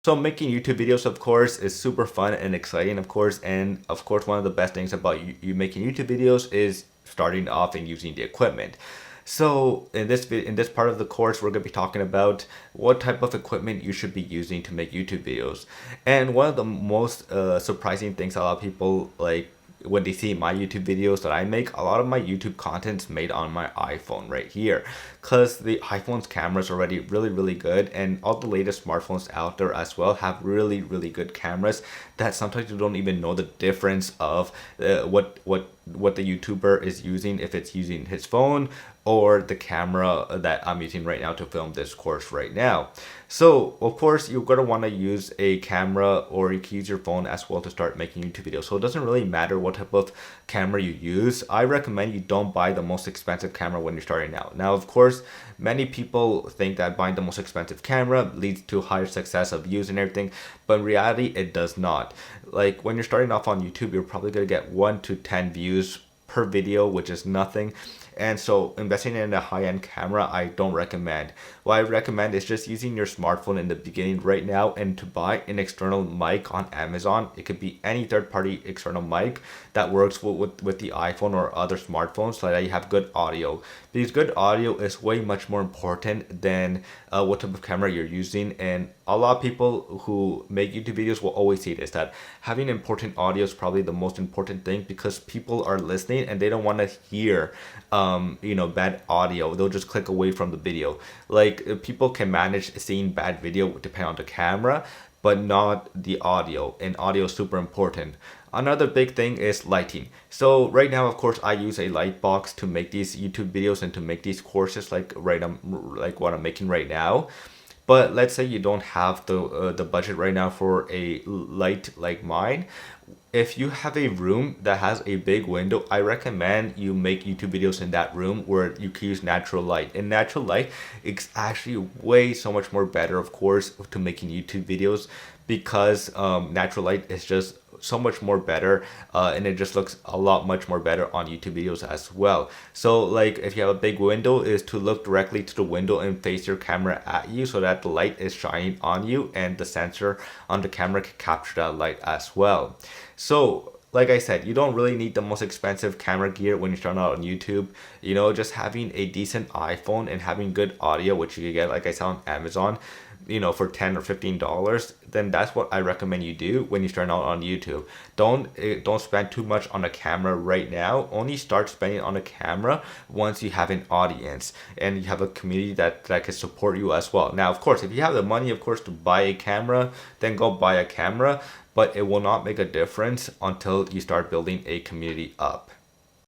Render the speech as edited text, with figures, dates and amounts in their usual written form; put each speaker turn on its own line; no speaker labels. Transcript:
So making YouTube videos, of course, is super fun and exciting, of course. And of course, one of the best things about you making YouTube videos is starting off and using the equipment. So in this part of the course, we're going to be talking about what type of equipment you should be using to make YouTube videos. And one of the most surprising things a lot of people like when they see my YouTube videos that I make, a lot of my YouTube content's made on my iPhone right here, because the iPhone's camera is already really good, and all the latest smartphones out there as well have really good cameras that sometimes you don't even know the difference of what the YouTuber is using, if it's using his phone or the camera that I'm using right now to film this course right now. So of course you're gonna want to use a camera, or you can use your phone as well to start making YouTube videos. So it doesn't really matter what type of camera you use. I recommend you don't buy the most expensive camera when you're starting out. Now of course many people think that buying the most expensive camera leads to higher success of views and everything, but in reality it does not. Like when you're starting off on YouTube, you're probably gonna get 1 to 10 views per video, which is nothing. And so investing in a high-end camera, I don't recommend. What I recommend is just using your smartphone in the beginning right now, and to buy an external mic on Amazon. It could be any third-party external mic that works with the iPhone or other smartphones, so that you have good audio. Because good audio is way much more important than what type of camera you're using. And a lot of people who make YouTube videos will always say this, that having important audio is probably the most important thing, because people are listening and they don't want to hear bad audio. They'll just click away from the video. Like people can manage seeing bad video depending on the camera, but not the audio, and audio is super important. Another big thing is lighting. So right now, of course, I use a light box to make these YouTube videos and to make these courses like what I'm making right now. But let's say you don't have the budget right now for a light like mine. If you have a room that has a big window, I recommend you make YouTube videos in that room where you can use natural light. And natural light is actually way so much more better, of course, to making YouTube videos, because natural light is just so much more better, and it just looks a lot much more better on YouTube videos as well. So like if you have a big window, is to look directly to the window and face your camera at you, so that the light is shining on you and the sensor on the camera can capture that light as well. So like I said, you don't really need the most expensive camera gear when you start out on YouTube. Just having a decent iPhone and having good audio, which you can get, like I said, on Amazon, for $10 or $15, then that's what I recommend you do when you start out on YouTube. Don't spend too much on a camera right now. Only start spending on a camera once you have an audience and you have a community that can support you as well. Now, of course, if you have the money, of course, to buy a camera, then go buy a camera, but it will not make a difference until you start building a community up.